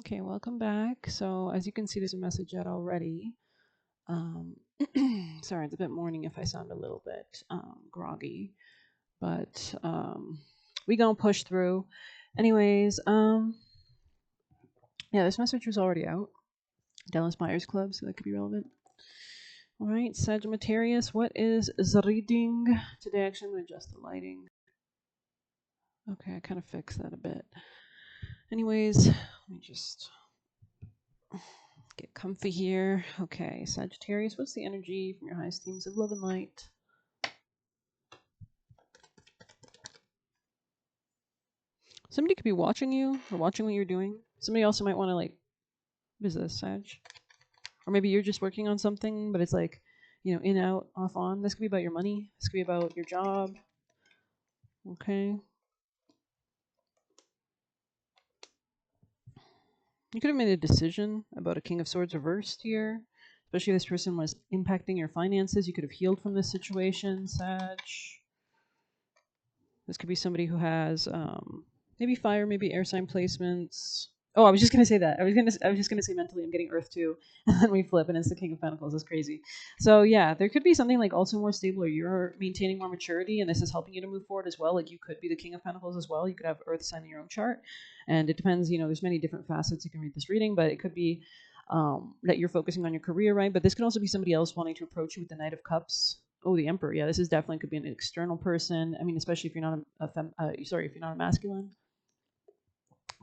Okay, welcome back. So as you can see, there's a message out already. Um, sorry, it's a bit morning if I sound a little bit groggy, but we gonna push through. Anyways, yeah, this message was already out. Dallas Buyers Club, so that could be relevant. All right, Sagittarius, what is the reading today? Actually, I'm gonna adjust the lighting. Okay, I kind of fixed that a bit. Anyways, let me just get comfy here. Okay, Sagittarius, what's the energy from your highest themes of love and light? Somebody could be watching you or watching what you're doing. Somebody also might want to, like, what is this, Sag? Or maybe you're just working on something, but it's like, in, out, off, on. This could be about your money. This could be about your job. Okay. You could have made a decision about a King of Swords reversed here. Especially if this person was impacting your finances. You could have healed from this situation, Sag. This could be somebody who has maybe fire, maybe air sign placements. Oh, I was just gonna say that. I was just gonna say mentally, I'm getting Earth too, and then we flip, and it's the King of Pentacles. That's crazy. So yeah, there could be something like also more stable, or you're maintaining more maturity, and this is helping you to move forward as well. Like you could be the King of Pentacles as well. You could have Earth sign in your own chart, and it depends. There's many different facets you can read this reading, but it could be that you're focusing on your career, right? But this could also be somebody else wanting to approach you with the Knight of Cups. Oh, the Emperor. Yeah, this is definitely could be an external person. I mean, especially if you're not if you're not a masculine.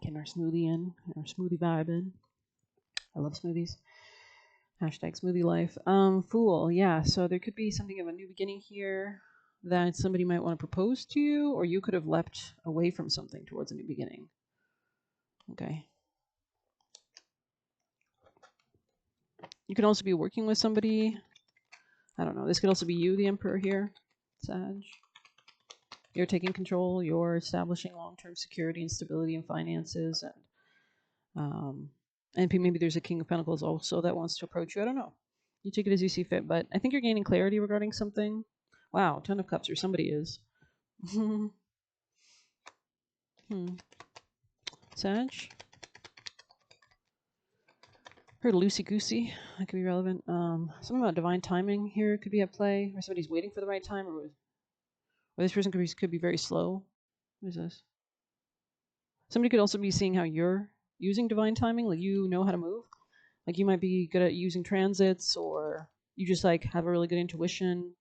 Getting our smoothie in, our smoothie vibe in. I love smoothies. Hashtag smoothie life. Fool. Yeah. So there could be something of a new beginning here that somebody might want to propose to you, or you could have leapt away from something towards a new beginning. Okay. You could also be working with somebody. I don't know. This could also be you, the Emperor here, Sag. You're taking control. You're establishing long-term security and stability in finances, and maybe there's a King of Pentacles also that wants to approach you. I don't know. You take it as you see fit, but I think you're gaining clarity regarding something. Wow, Ten of Cups, or somebody is. hmm. Sag. Heard loosey goosey. That could be relevant. Something about divine timing here could be at play, or somebody's waiting for the right time, or this person could be very slow. What is this? Somebody could also be seeing how you're using divine timing, like you know how to move. Like you might be good at using transits, or you just like have a really good intuition.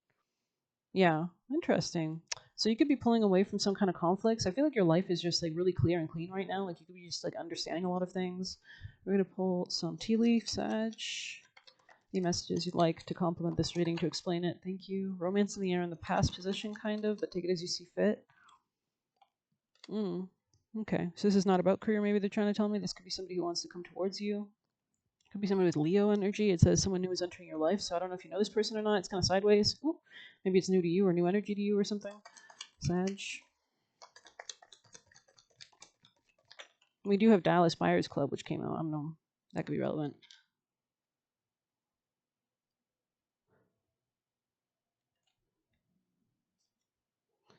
Yeah, interesting. So you could be pulling away from some kind of conflicts. I feel like your life is just like really clear and clean right now. Like you could be just like understanding a lot of things. We're gonna pull some tea leaf, Sag. Any messages you'd like to complement this reading to explain it? Thank you. Romance in the air in the past position, kind of, but take it as you see fit. Okay, so this is not about career. Maybe they're trying to tell me this could be somebody who wants to come towards you. Could be somebody with Leo energy. It says someone new is entering your life, so I don't know if you know this person or not. It's kind of sideways. Ooh, maybe it's new to you or new energy to you or something. Sag. We do have Dallas Buyers Club, which came out. I don't know. That could be relevant.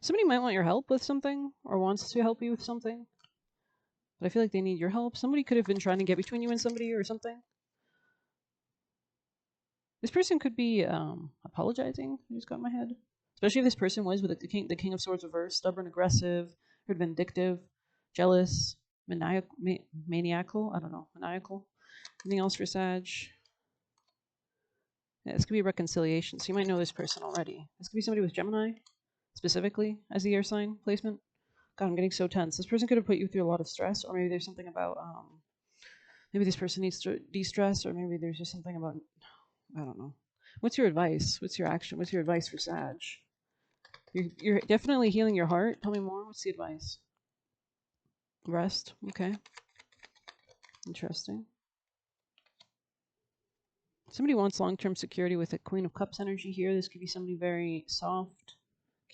Somebody might want your help with something or wants to help you with something, but I feel like they need your help. Somebody could have been trying to get between you and somebody or something. This person could be apologizing. I just got in my head. Especially if this person was with the King of Swords reversed, stubborn, aggressive, or vindictive, jealous, maniacal. I don't know, maniacal. Anything else for Sag? Yeah, this could be a reconciliation. So you might know this person already. This could be somebody with Gemini, specifically as the air sign placement. God, I'm getting so tense. This person could have put you through a lot of stress, or maybe there's something about maybe this person needs to de-stress, or maybe there's just something about, I don't know. What's your advice? What's your action? What's your advice for Sag? You're definitely healing your heart. Tell me more. What's the advice? Rest. Okay. Interesting. Somebody wants long-term security with a Queen of Cups energy here. This could be somebody very soft,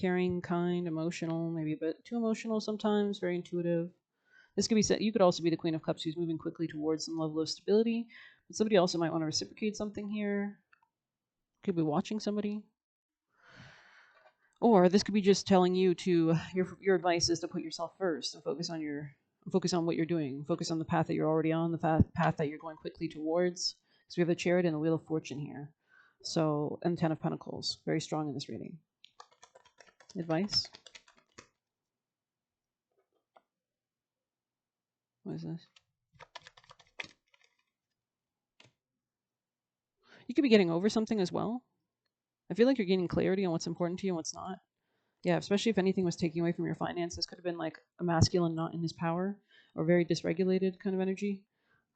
caring, kind, emotional, maybe a bit too emotional sometimes, very intuitive. This could be you could also be the Queen of Cups who's moving quickly towards some level of stability, but somebody also might want to reciprocate something here. Could be watching somebody. Or this could be just telling you to your advice is to put yourself first and focus on your focus on what you're doing. Focus on the path that you're already on, the path that you're going quickly towards. Because we have the Chariot and the Wheel of Fortune here. So, and 10 of Pentacles. Very strong in this reading. Advice? What is this? You could be getting over something as well. I feel like you're gaining clarity on what's important to you and what's not. Yeah, especially if anything was taking away from your finances. Could have been like a masculine not in his power or very dysregulated kind of energy.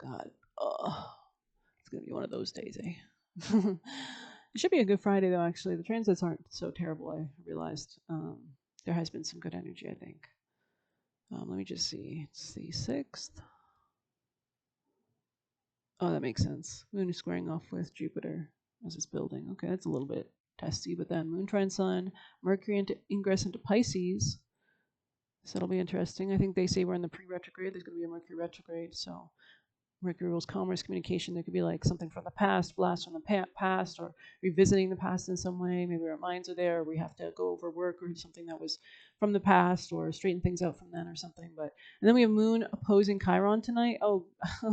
God. It's going to be one of those days, eh? It should be a good Friday, though, actually. The transits aren't so terrible, I realized. There has been some good energy, I think. Let me just see. It's the 6th. Oh, that makes sense. Moon is squaring off with Jupiter as it's building. Okay, that's a little bit testy, but then Moon trine Sun, Mercury into ingress into Pisces. So that'll be interesting. I think they say we're in the pre-retrograde. There's going to be a Mercury retrograde, so Mercury rules commerce, communication. There could be like something from the past, blast from the past, or revisiting the past in some way. Maybe our minds are there, or we have to go over work or something that was from the past, or straighten things out from then or something. But and then we have Moon opposing Chiron tonight. Oh,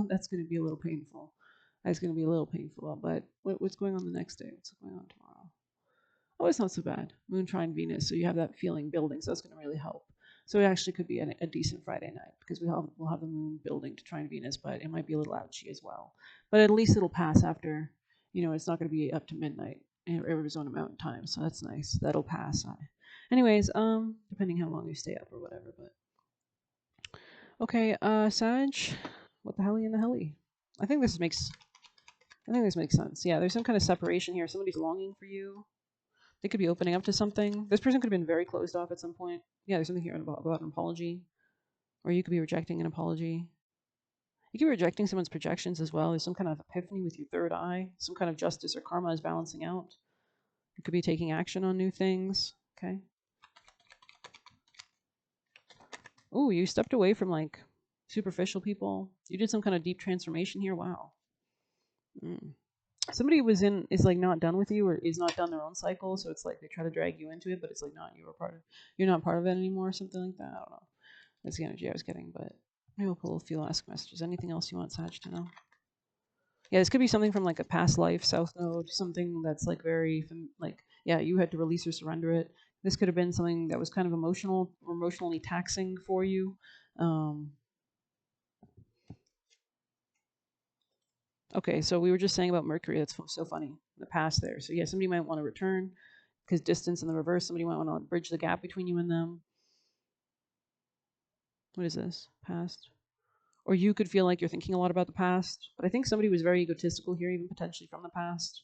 that's going to be a little painful. That's going to be a little painful. But what's going on the next day? What's going on tomorrow? Oh, it's not so bad. Moon trine Venus, so you have that feeling building, so that's going to really help. So it actually could be a decent Friday night because we'll have the moon building to trine Venus, but it might be a little ouchy as well. But at least it'll pass after, it's not going to be up to midnight in Arizona Mountain Time, so that's nice. That'll pass. Anyways, depending how long you stay up or whatever. But okay, Sag, what the helly in the helly? I think this makes sense. Yeah, there's some kind of separation here. Somebody's longing for you. They could be opening up to something. This person could have been very closed off at some point. Yeah, there's something here about an apology. Or you could be rejecting an apology. You could be rejecting someone's projections as well. There's some kind of epiphany with your third eye. Some kind of justice or karma is balancing out. You could be taking action on new things. Okay. Ooh, you stepped away from like superficial people. You did some kind of deep transformation here. Wow. Somebody is like not done with you or is not done their own cycle, so it's like they try to drag you into it, but it's like you're not part of it anymore, or something like that. I don't know. That's the energy I was getting, but maybe we'll pull a few last messages. Anything else you want Sag to know? Yeah, this could be something from like a past life, South Node, something that's like very like you had to release or surrender it. This could have been something that was kind of emotionally taxing for you. Okay, so we were just saying about Mercury. That's so funny. The past there. So yeah, somebody might want to return because distance in the reverse. Somebody might want to bridge the gap between you and them. What is this? Past. Or you could feel like you're thinking a lot about the past. But I think somebody was very egotistical here, even potentially from the past.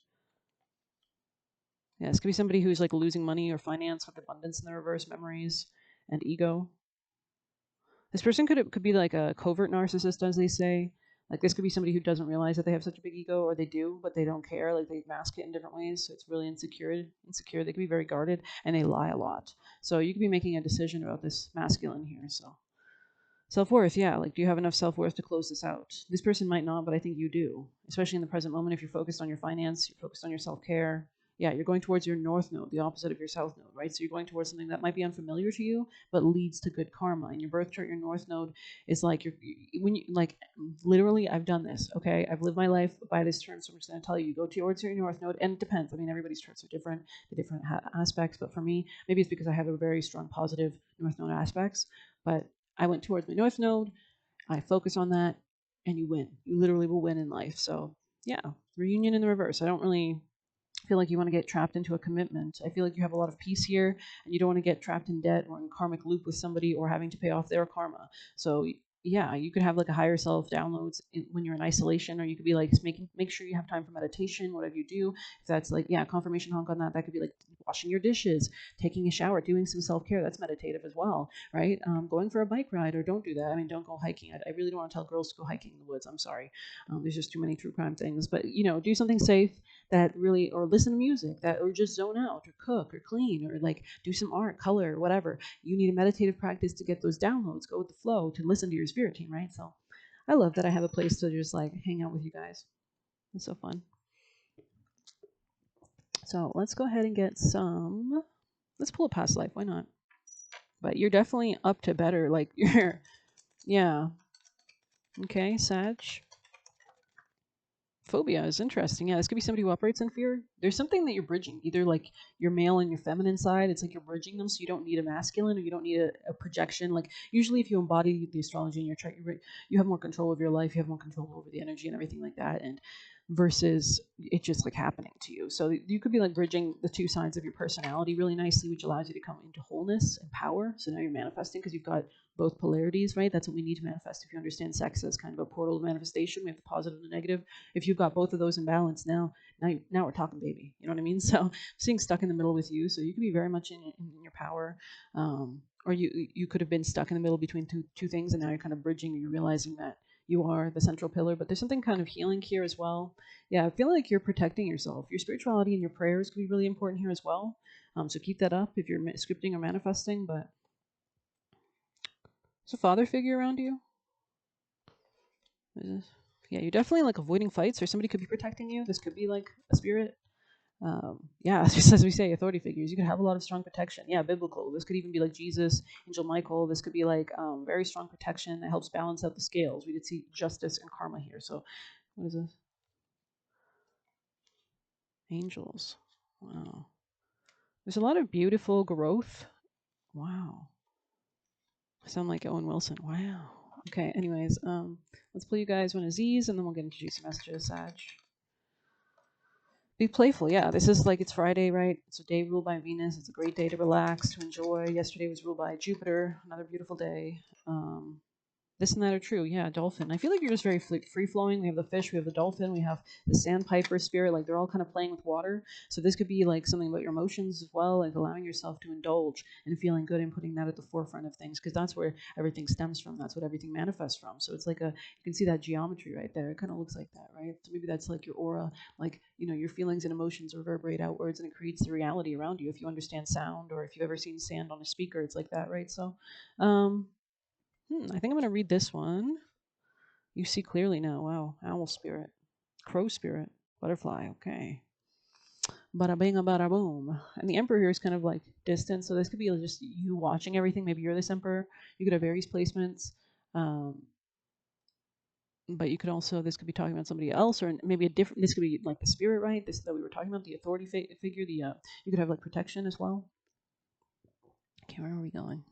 Yeah, this could be somebody who's like losing money or finance with abundance in the reverse, memories and ego. This person could be like a covert narcissist, as they say. Like this could be somebody who doesn't realize that they have such a big ego, or they do, but they don't care. Like they mask it in different ways, so it's really insecure. They can be very guarded, and they lie a lot. So you could be making a decision about this masculine here. So self-worth, yeah. Like, do you have enough self-worth to close this out? This person might not, but I think you do, especially in the present moment. If you're focused on your finance, you're focused on your self-care. Yeah, you're going towards your north node, the opposite of your south node, right? So you're going towards something that might be unfamiliar to you, but leads to good karma. In your birth chart, your north node is like when you like literally. I've done this. Okay, I've lived my life by this term, so I'm just going to tell you: you go towards your north node, and it depends. I mean, everybody's charts are different, the different aspects. But for me, maybe it's because I have a very strong positive north node aspects. But I went towards my north node. I focus on that, and you win. You literally will win in life. So yeah, reunion in the reverse. I don't really feel like you want to get trapped into a commitment. I feel like you have a lot of peace here, and you don't want to get trapped in debt or in karmic loop with somebody or having to pay off their karma. So yeah, you could have like a higher self downloads when you're in isolation, or you could be like make sure you have time for meditation, whatever you do. If that's like confirmation honk on that, that could be like washing your dishes, taking a shower, doing some self-care. That's meditative as well, right? Going for a bike ride, or don't do that. I mean, don't go hiking. I really don't want to tell girls to go hiking in the woods. I'm sorry. There's just too many true crime things. But do something safe that really, or listen to music that, or just zone out, or cook, or clean, or like do some art, color, whatever. You need a meditative practice to get those downloads, go with the flow, to listen to your spirit team, right? So I love that I have a place to just like hang out with you guys. It's so fun. So let's go ahead and get some. Let's pull a past life. Why not? But you're definitely up to better. Like Yeah. Okay, Sag. Phobia is interesting. Yeah, this could be somebody who operates in fear. There's something that you're bridging, either like your male and your feminine side. It's like you're bridging them, so you don't need a masculine or you don't need a projection. Like usually, if you embody the astrology in your chart, you have more control of your life. You have more control over the energy and everything like that. And versus it just like happening to you. So you could be like bridging the two sides of your personality really nicely, which allows you to come into wholeness and power. So now you're manifesting because you've got both polarities, right? That's what we need to manifest. If you understand sex as kind of a portal of manifestation, we have the positive and the negative. If you've got both of those in balance, now we're talking, baby. You know what I mean? So seeing stuck in the middle with you, so you could be very much in your power, or you could have been stuck in the middle between two things, and now you're kind of bridging. You're realizing that you are the central pillar, but there's something kind of healing here as well. Yeah, I feel like you're protecting yourself. Your spirituality and your prayers could be really important here as well. So keep that up if you're scripting or manifesting. But there's a father figure around you. What is this? Yeah, you're definitely like avoiding fights, or somebody could be protecting you. This could be like a spirit. Yeah, just as we say, authority figures. You could have a lot of strong protection. Yeah, biblical. This could even be like Jesus, Angel Michael. This could be like very strong protection that helps balance out the scales. We could see justice and karma here. So, what is this? Angels. Wow. There's a lot of beautiful growth. Wow. I sound like Owen Wilson. Wow. Okay, anyways, let's pull you guys one of these and then we'll get into juicy messages, Sag. Be playful, yeah. This is like it's Friday, right? It's a day ruled by Venus. It's a great day to relax, to enjoy. Yesterday was ruled by Jupiter. Another beautiful day. This and that are true. Yeah, dolphin. I feel like you're just very free flowing. We have the fish, we have the dolphin, we have the sandpiper spirit. Like they're all kind of playing with water. So this could be like something about your emotions as well, like allowing yourself to indulge and feeling good and putting that at the forefront of things because that's where everything stems from. That's what everything manifests from. So it's like you can see that geometry right there. It kind of looks like that, right? So maybe that's like your aura, like your feelings and emotions reverberate outwards and it creates the reality around you. If you understand sound or if you've ever seen sand on a speaker, it's like that, right? So, um, I think I'm going to read this one. You see clearly now. Wow. Owl spirit. Crow spirit. Butterfly. Okay. Bada bing, bada boom. And the emperor here is kind of like distant. So this could be just you watching everything. Maybe you're this emperor. You could have various placements. Um, but you could also, this could be talking about somebody else or maybe a different, this could be like the spirit, right? This that we were talking about, the authority figure. You could have like protection as well. Okay, where are we going?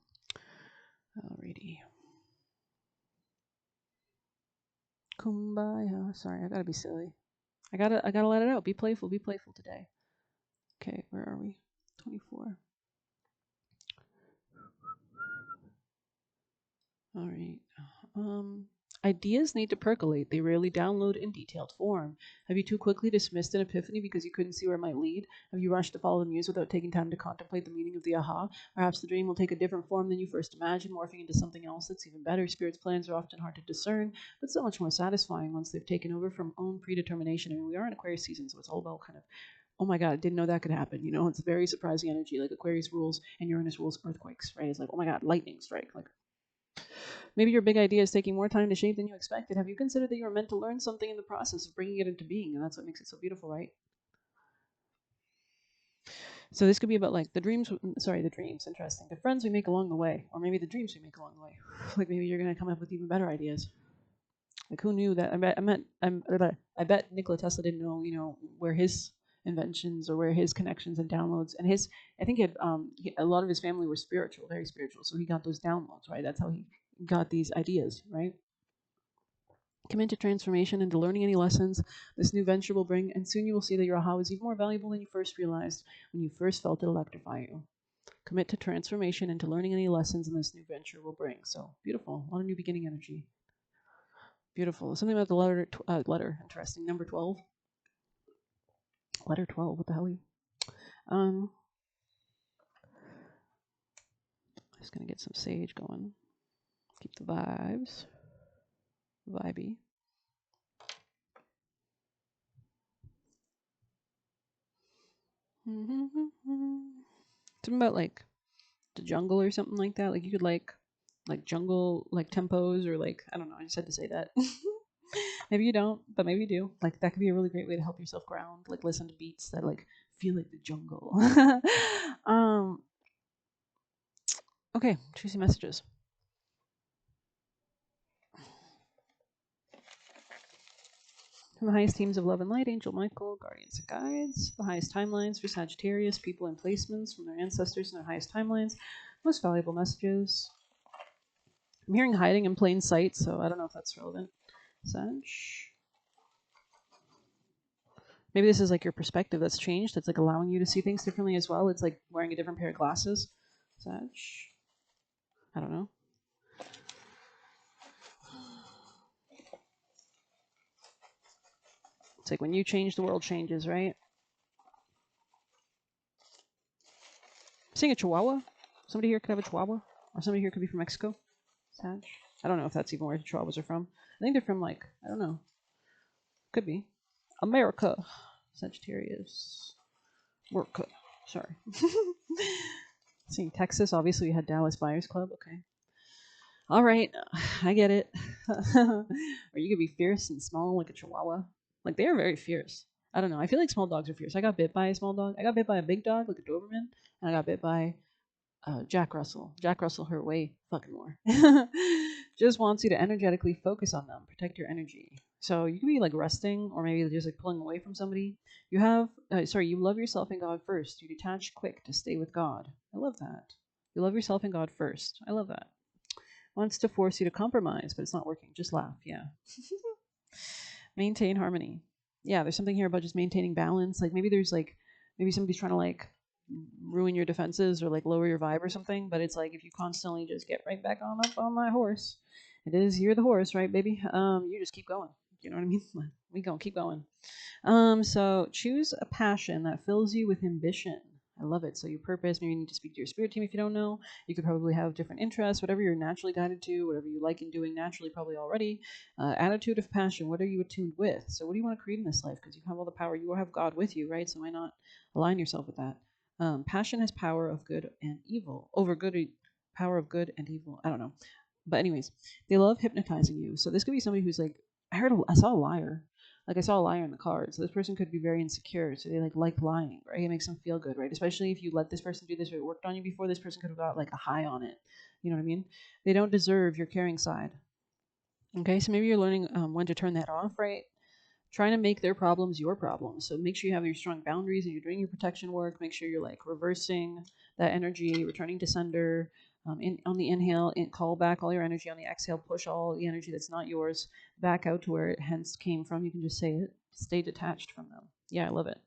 Alrighty. Kumbaya. Sorry, I gotta be silly. I gotta let it out. Be playful. Be playful today. Okay, where are we? 24. All right. Um, Ideas need to percolate. They rarely download in detailed form. Have you too quickly dismissed an epiphany because you couldn't see where it might lead? Have you rushed to follow the muse without taking time to contemplate the meaning of the aha? Perhaps the dream will take a different form than you first imagined, morphing into something else that's even better. Spirit's plans are often hard to discern, but so much more satisfying once they've taken over from own predetermination. I mean, we are in Aquarius season, so it's all about kind of oh my god, didn't know that could happen. It's a very surprising energy. Like Aquarius rules and Uranus rules earthquakes, right? It's like, oh my god, lightning strike. Like maybe your big idea is taking more time to shape than you expected. Have you considered that you were meant to learn something in the process of bringing it into being? And that's what makes it so beautiful, right? So this could be about like the dreams. Sorry, the dreams. Interesting. The friends we make along the way, or maybe the dreams we make along the way. Like maybe you're gonna come up with even better ideas. Like who knew that? I bet Nikola Tesla didn't know, where his inventions or where his connections and downloads and his. I think a lot of his family were spiritual, very spiritual. So he got those downloads, right? That's how he got these ideas, right? Commit to transformation and to learning any lessons this new venture will bring, and soon you will see that your aha is even more valuable than you first realized when you first felt it electrify you. Commit to transformation and to learning any lessons in this new venture will bring. So beautiful, a lot of new beginning energy. Beautiful. Something about the letter. Interesting. Number 12. Letter 12. What the hell? Um, just gonna get some sage going. Keep the vibes vibey. Something about like the jungle or something like that. Like you could like jungle like tempos or like I don't know. I just had to say that. Maybe you don't, but maybe you do. Like that could be a really great way to help yourself ground. Like listen to beats that like feel like the jungle. um. Okay, juicy messages. And the highest teams of love and light, Angel Michael, guardians and guides. The highest timelines for Sagittarius, people and placements from their ancestors and their highest timelines. Most valuable messages. I'm hearing hiding in plain sight, so I don't know if that's relevant. Sag. Maybe this is like your perspective that's changed. It's like allowing you to see things differently as well. It's like wearing a different pair of glasses. Sag. I don't know. It's like when you change, the world changes, right? I'm seeing a Chihuahua. Somebody here could have a Chihuahua. Or somebody here could be from Mexico. Sag. I don't know if that's even where Chihuahuas are from. I think they're from like, I don't know. Could be. America. Sagittarius. America. Sorry. Seeing Texas. Obviously we had Dallas Buyers Club. Okay. All right. I get it. Or you could be fierce and small like a Chihuahua. Like they are very fierce. I don't know. I feel like small dogs are fierce. I got bit by a small dog. I got bit by a big dog like a Doberman. And I got bit by Jack Russell. Jack Russell hurt way fucking more. Just wants you to energetically focus on them, protect your energy. So you can be like resting, or maybe just like pulling away from somebody. You have, you love yourself and God first. You detach quick to stay with God. I love that. You love yourself and God first. I love that. Wants to force you to compromise, but it's not working. Just laugh. Yeah. Maintain harmony. Yeah, there's something here about just maintaining balance. Like maybe somebody's trying to like ruin your defenses or like lower your vibe or something, but it's like if you constantly just get right back on up on my horse, you're the horse, right, baby? You just keep going. You know what I mean? We gonna keep going. So choose a passion that fills you with ambition. I love it. So your purpose, maybe you need to speak to your spirit team if you don't know. You could probably have different interests, whatever you're naturally guided to, whatever you like in doing naturally, probably already. Attitude of passion, what are you attuned with? So what do you want to create in this life? Because you have all the power. You will have God with you, right? So why not align yourself with that? Passion has power of good and evil. Power of good and evil. I don't know. But anyways, they love hypnotizing you. So this could be somebody who's like, I saw a liar. Like I saw a liar in the card. So this person could be very insecure. So they like lying, right? It makes them feel good, right? Especially if you let this person do this or it worked on you before, this person could have got like a high on it. You know what I mean? They don't deserve your caring side. Okay, so maybe you're learning when to turn that off, right? Trying to make their problems your problems. So make sure you have your strong boundaries and you're doing your protection work. Make sure you're like reversing that energy, returning to sender. On the inhale, call back all your energy. On the exhale, push all the energy that's not yours back out to where it hence came from. You can just say it. Stay detached from them. Yeah, I love it.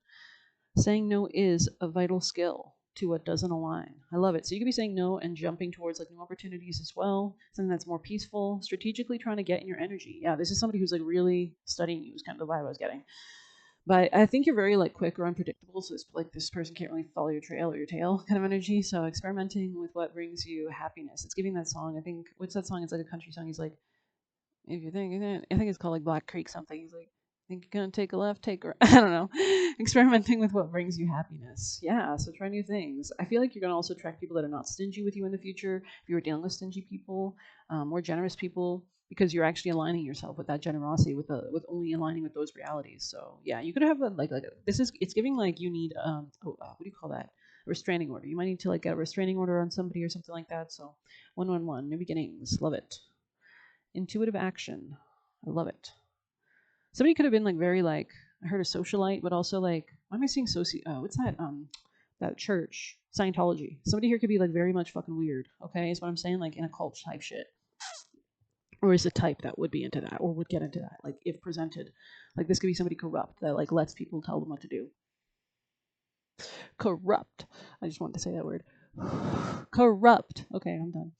Saying no is a vital skill to what doesn't align. I love it. So you could be saying no and jumping towards like new opportunities as well. Something that's more peaceful, strategically trying to get in your energy. Yeah, this is somebody who's like really studying you is kind of the vibe I was getting. But I think you're very like quick or unpredictable. So it's like this person can't really follow your trail or your tail kind of energy. So experimenting with what brings you happiness. It's giving that song. I think what's that song? It's like a country song. He's like, if you think, I think it's called like Black Creek something. He's like, think you're gonna take a left, take a right. I don't know. Experimenting with what brings you happiness. Yeah, so try new things. I feel like you're gonna also attract people that are not stingy with you in the future. If you were dealing with stingy people, more generous people, because you're actually aligning yourself with that generosity, with only aligning with those realities. So yeah, you could have it's giving like you need what do you call that? A restraining order. You might need to like get a restraining order on somebody or something like that. So 111, new beginnings, love it. Intuitive action, I love it. Somebody could have been like very like I heard a socialite, but also like why am I seeing what's that that church Scientology? Somebody here could be like very much fucking weird. Okay, is what I'm saying, like in a cult type shit, or is the type that would be into that or would get into that, like if presented. Like this could be somebody corrupt that like lets people tell them what to do. Corrupt. I just wanted to say that word. Corrupt. Okay, I'm done.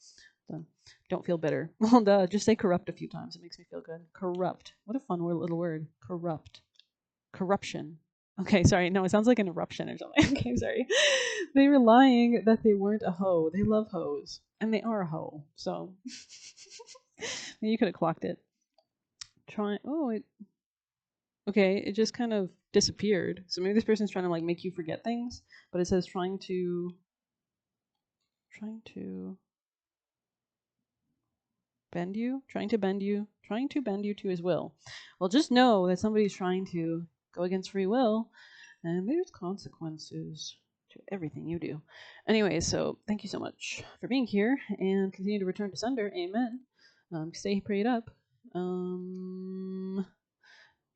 Done. Don't feel bitter. Well, just say corrupt a few times. It makes me feel good. Corrupt. What a fun little word. Corrupt. Corruption. Okay, sorry. No, it sounds like an eruption or something. Okay, sorry. They were lying that they weren't a hoe. They love hoes. And they are a hoe. So you could have clocked it. Okay, it just kind of disappeared. So maybe this person's trying to like make you forget things, but it says trying to bend you, trying to bend you to his will. Well, just know that somebody's trying to go against free will, and there's consequences to everything you do. Anyway, so thank you so much for being here, and continue to return to sender. Amen. Stay prayed up.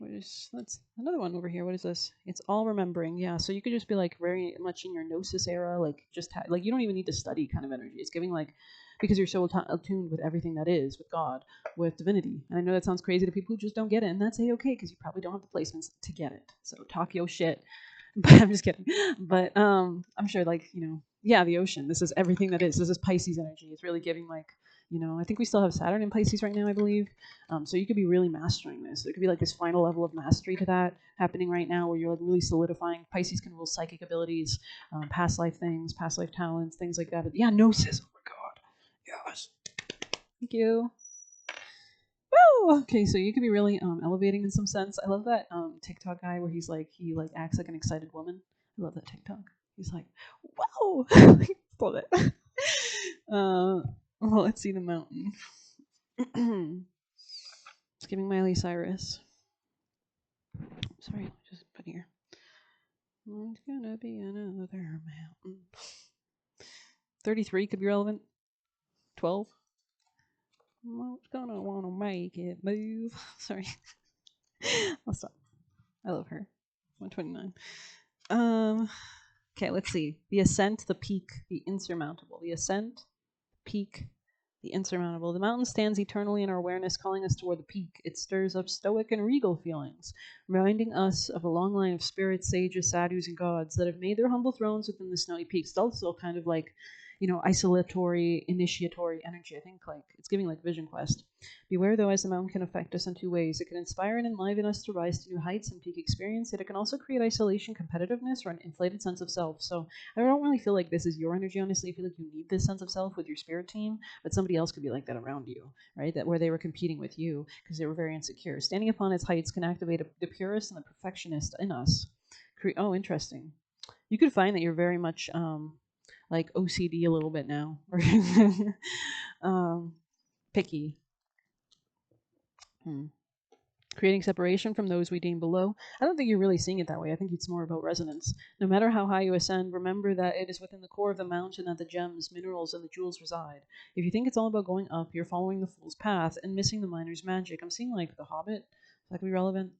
That's another one over here. What is this? It's all remembering. Yeah, so you could just be like very much in your gnosis era, like just like you don't even need to study kind of energy. It's giving like because you're so attuned with everything that is, with God, with divinity. And I know that sounds crazy to people who just don't get it, and that's okay because you probably don't have the placements to get it. So talk your shit. But I'm just kidding. But I'm sure like yeah, the ocean. This is everything that is. This is Pisces energy. It's really giving like I think we still have Saturn in Pisces right now, I believe. So you could be really mastering this. There could be like this final level of mastery to that happening right now where you're like really solidifying. Pisces can rule psychic abilities, past life things, past life talents, things like that. But yeah, gnosis. Oh my God. Yes. Thank you. Woo! Okay, so you could be really elevating in some sense. I love that TikTok guy where he like acts like an excited woman. I love that TikTok. He's like, wow, love it. Well, let's see the mountain. It's giving Miley Cyrus. Sorry, just put here. It's gonna be another mountain. 33 could be relevant. 12. It's gonna wanna make it move. Sorry. I'll stop. I love her. 129. Okay, let's see. The ascent, the peak, the insurmountable. The ascent, peak, the insurmountable. The mountain stands eternally in our awareness, calling us toward the peak. It stirs up stoic and regal feelings, reminding us of a long line of spirits, sages, sadhus, and gods that have made their humble thrones within the snowy peaks. It's also kind of like, isolatory, initiatory energy. I think like it's giving like Vision Quest. Beware, though, as the mountain can affect us in two ways. It can inspire and enliven us to rise to new heights and peak experience, yet it can also create isolation, competitiveness, or an inflated sense of self. So I don't really feel like this is your energy, honestly. I feel like you need this sense of self with your spirit team, but somebody else could be like that around you, right? That where they were competing with you because they were very insecure. Standing upon its heights can activate the purist and the perfectionist in us. Oh, interesting. You could find that you're very much like OCD a little bit now, picky. Creating separation from those we deem below. I don't think you're really seeing it that way. I think it's more about resonance. No matter how high you ascend, remember that it is within the core of the mountain that the gems, minerals, and the jewels reside. If you think it's all about going up, you're following the fool's path and missing the miner's magic. I'm seeing like the Hobbit. That could be relevant.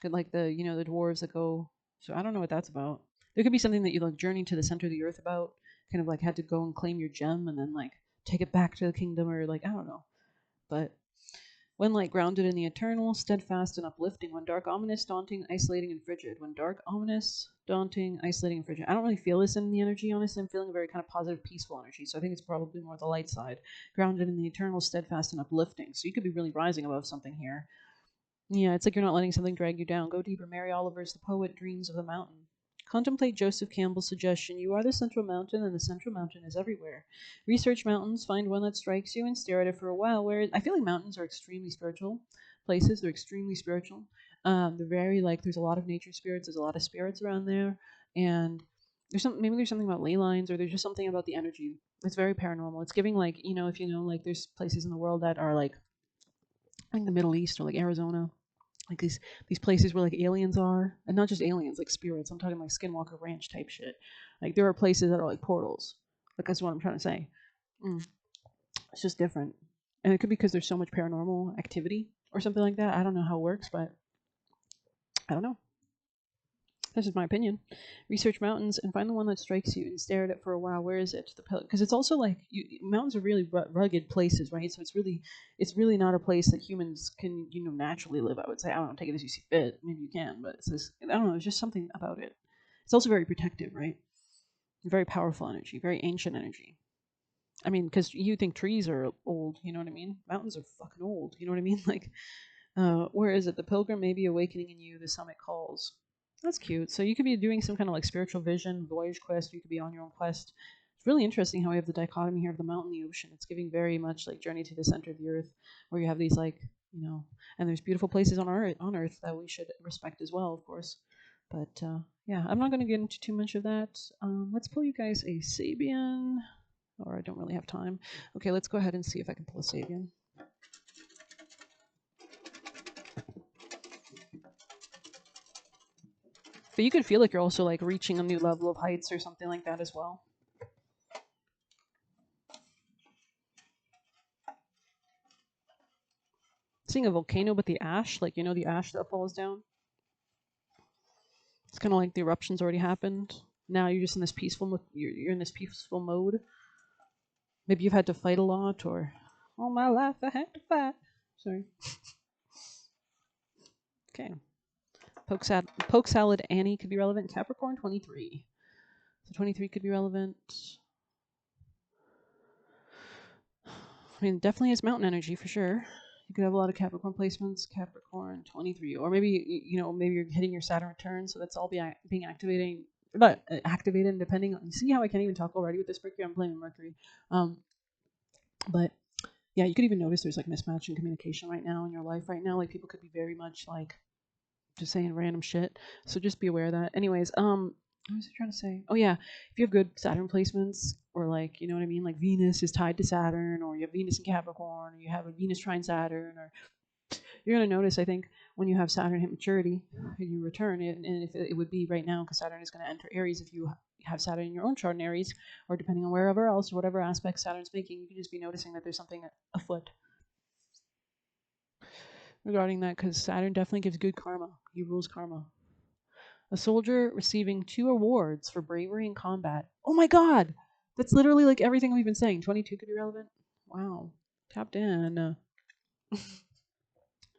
Could like the dwarves that go. So I don't know what that's about. There could be something that you like journey to the center of the earth about. Kind of like had to go and claim your gem and then like take it back to the kingdom or like I don't know. But when light grounded in the eternal, steadfast and uplifting. When dark, ominous, daunting, isolating, and frigid. When dark, ominous, daunting, isolating, and frigid. I don't really feel this in the energy, honestly. I'm feeling a very kind of positive, peaceful energy. So I think it's probably more the light side. Grounded in the eternal, steadfast, and uplifting. So you could be really rising above something here. Yeah, it's like you're not letting something drag you down. Go deeper. Mary Oliver's The Poet Dreams of the Mountain. Contemplate Joseph Campbell's suggestion. You are the central mountain, and the central mountain is everywhere. Research mountains, find one that strikes you, and stare at it for a while. Where I feel like mountains are extremely spiritual places. They're extremely spiritual. They're very like there's a lot of nature spirits. There's a lot of spirits around there, and maybe there's something about ley lines, or there's just something about the energy. It's very paranormal. It's giving like if like there's places in the world that are like the Middle East or like Arizona, like these places where like aliens are, and not just aliens, like spirits. I'm talking like Skinwalker Ranch type shit. Like there are places that are like portals. Like that's what I'm trying to say. It's just different, and it could be because there's so much paranormal activity or something like that. I don't know how it works, but I don't know. That's just my opinion. Research mountains and find the one that strikes you and stare at it for a while. Where is it? Because it's also like mountains are really rugged places, right? So it's really not a place that humans can naturally live. I would say I don't know, take it as you see fit. Maybe you can, but it's this, I don't know. There's just something about it. It's also very protective, right? Very powerful energy, very ancient energy. I mean, because you think trees are old, you know what I mean? Mountains are fucking old, you know what I mean? Like, where is it? The pilgrim may be awakening in you. The summit calls. That's cute. So you could be doing some kind of like spiritual vision, voyage quest. You could be on your own quest. It's really interesting how we have the dichotomy here of the mountain and the ocean. It's giving very much like journey to the center of the earth, where you have these like and there's beautiful places on earth that we should respect as well, of course. But yeah, I'm not going to get into too much of that. Let's pull you guys a Sabian, or I don't really have time. Okay, let's go ahead and see if I can pull a Sabian. But you could feel like you're also like reaching a new level of heights or something like that as well. seeing a volcano, but the ash, like, the ash that falls down. It's kind of like the eruption's already happened. Now you're just in this you're in this peaceful mode. Maybe you've had to fight a lot, or all my life I had to fight. Sorry. Okay. Poke salad Annie could be relevant. Capricorn 23. So 23 could be relevant. I mean, definitely is mountain energy for sure. You could have a lot of Capricorn placements. Capricorn 23, or maybe maybe you're hitting your Saturn return, so that's all being activated. And depending on, you see how I can't even talk already with this Mercury. I'm blaming Mercury. But yeah, you could even notice there's like mismatch in communication right now in your life right now. Like people could be very much like just saying random shit. So just be aware of that. Anyways, what was I trying to say? Oh yeah, if you have good Saturn placements, or like, you know what I mean, like Venus is tied to Saturn, or you have Venus in Capricorn, or you have a Venus trine Saturn, or you're gonna notice, I think, when you have Saturn hit maturity, and you return it, and if it would be right now, because Saturn is going to enter Aries. If you have Saturn in your own chart in Aries, or depending on wherever else or whatever aspect Saturn's making, you can just be noticing that there's something afoot regarding that, because Saturn definitely gives good karma. He rules karma. A soldier receiving 2 awards for bravery in combat. Oh my god! That's literally like everything we've been saying. 22 could be relevant. Wow. Tapped in.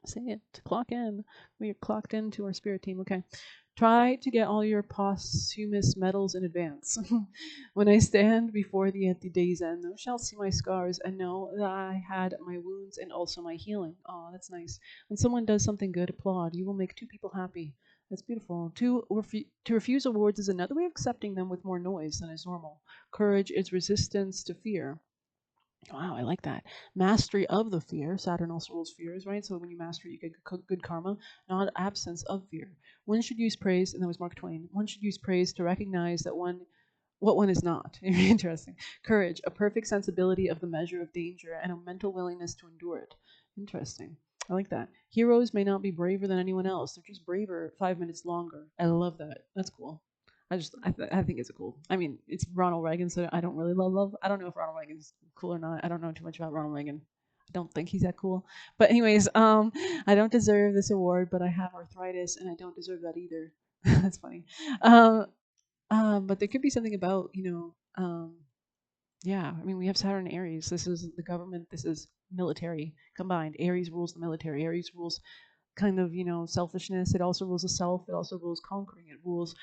Say it. Clock in. We are clocked into our spirit team. Okay. Try to get all your posthumous medals in advance. When I stand before thee at the day's end, thou shalt see my scars and know that I had my wounds and also my healing. Oh, that's nice. When someone does something good, applaud. You will make 2 people happy. That's beautiful. To refuse awards is another way of accepting them with more noise than is normal. Courage is resistance to fear. Wow, I like that. Mastery of the fear. Saturn also rules fears, right? So when you master it, you get good karma, not absence of fear. One should use praise, and that was Mark Twain. One should use praise to recognize that what one is not. Interesting. Courage, a perfect sensibility of the measure of danger and a mental willingness to endure it. Interesting. I like that. Heroes may not be braver than anyone else. They're just braver 5 minutes longer. I love that. That's cool. I think it's a cool. I mean, it's Ronald Reagan, so I don't really love. I don't know if Ronald Reagan's cool or not. I don't know too much about Ronald Reagan. I don't think he's that cool. But anyways, I don't deserve this award, but I have arthritis, and I don't deserve that either. That's funny. Um, but there could be something about, yeah. I mean, we have Saturn and Aries. This is the government. This is military combined. Aries rules the military. Aries rules kind of, selfishness. It also rules the self. It also rules conquering. It rules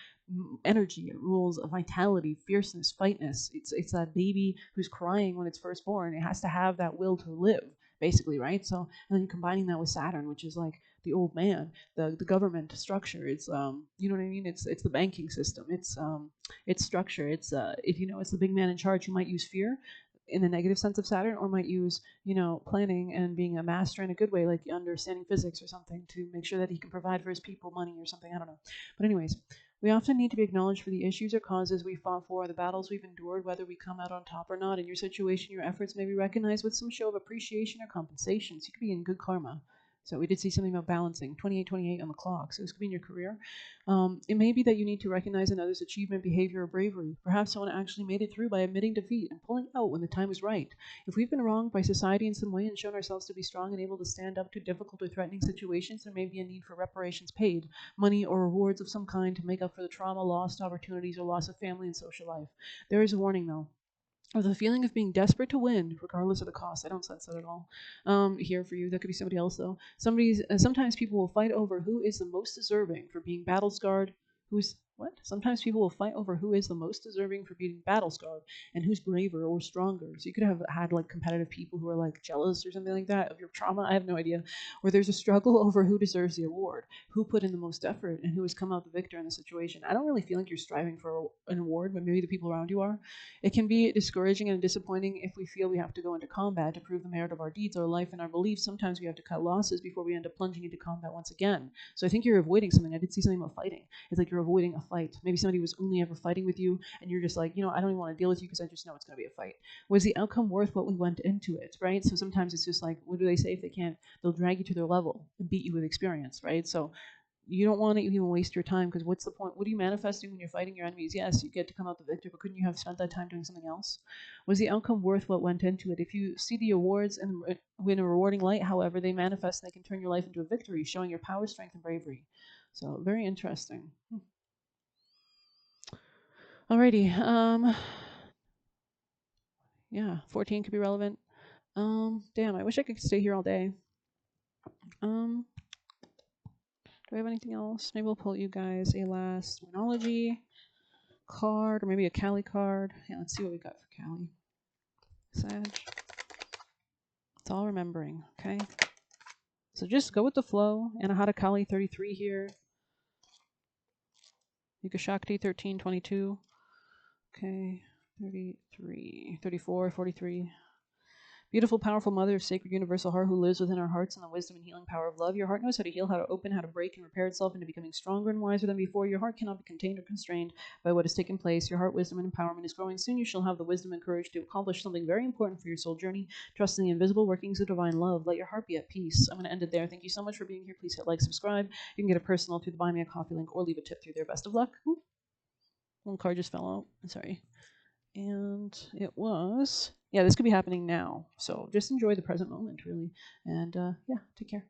energy. It rules vitality, fierceness, fightness. It's that baby who's crying when it's first born. It has to have that will to live, basically, right? So, and then combining that with Saturn, which is like the old man, the government structure. It's you know what I mean? It's the banking system. It's structure. If it's the big man in charge who might use fear in a negative sense of Saturn, or might use, planning and being a master in a good way, like understanding physics or something, to make sure that he can provide for his people money or something. I don't know. But anyways, we often need to be acknowledged for the issues or causes we fought for, the battles we've endured, whether we come out on top or not. In your situation, your efforts may be recognized with some show of appreciation or compensation. So you could be in good karma. So we did see something about balancing, 28 on the clock. So this could be in your career. It may be that you need to recognize another's achievement, behavior, or bravery. Perhaps someone actually made it through by admitting defeat and pulling out when the time is right. If we've been wronged by society in some way and shown ourselves to be strong and able to stand up to difficult or threatening situations, there may be a need for reparations paid, money or rewards of some kind to make up for the trauma, lost opportunities, or loss of family and social life. There is a warning, though, or the feeling of being desperate to win, regardless of the cost. I don't sense that at all. Here for you, that could be somebody else though. Sometimes people will fight over who is the most deserving for being battle scarred. Who's what? Sometimes people will fight over who is the most deserving for being battle scarred and who's braver or stronger. So you could have had like competitive people who are like jealous or something like that of your trauma. I have no idea. Or there's a struggle over who deserves the award, who put in the most effort, and who has come out the victor in the situation. I don't really feel like you're striving for an award, but maybe the people around you are. It can be discouraging and disappointing if we feel we have to go into combat to prove the merit of our deeds, our life, and our beliefs. Sometimes we have to cut losses before we end up plunging into combat once again. So I think you're avoiding something. I did see something about fighting. It's like you're avoiding a fight. Maybe somebody was only ever fighting with you, and you're just like, I don't even want to deal with you because I just know it's going to be a fight. Was the outcome worth what we went into it, right? So sometimes it's just like, what do they say? If they can't, they'll drag you to their level and beat you with experience, right? So you don't want to even waste your time, because what's the point? What are you manifesting when you're fighting your enemies? Yes, you get to come out the victor, but couldn't you have spent that time doing something else? Was the outcome worth what went into it? If you see the awards and win a rewarding light, however, they manifest and they can turn your life into a victory, showing your power, strength, and bravery. So very interesting. Alrighty. Yeah, 14 could be relevant. Damn, I wish I could stay here all day. Do we have anything else? Maybe we'll pull you guys a last Monology card, or maybe a Cali card. Yeah, let's see what we got for Cali. Sag. It's all remembering, okay? So just go with the flow. Anahata Kali 33 here. Yukashakti 1322. Okay, 33, 34, 43. Beautiful, powerful mother of sacred universal heart who lives within our hearts in the wisdom and healing power of love. Your heart knows how to heal, how to open, how to break and repair itself into becoming stronger and wiser than before. Your heart cannot be contained or constrained by what has taken place. Your heart wisdom and empowerment is growing. Soon you shall have the wisdom and courage to accomplish something very important for your soul journey. Trust in the invisible workings of divine love. Let your heart be at peace. I'm going to end it there. Thank you so much for being here. Please hit like, subscribe. You can get a personal through the Buy Me a Coffee link or leave a tip through there. Best of luck. Ooh, one card just fell out. I'm sorry. And it was, yeah, this could be happening now. So just enjoy the present moment, really. And yeah, take care.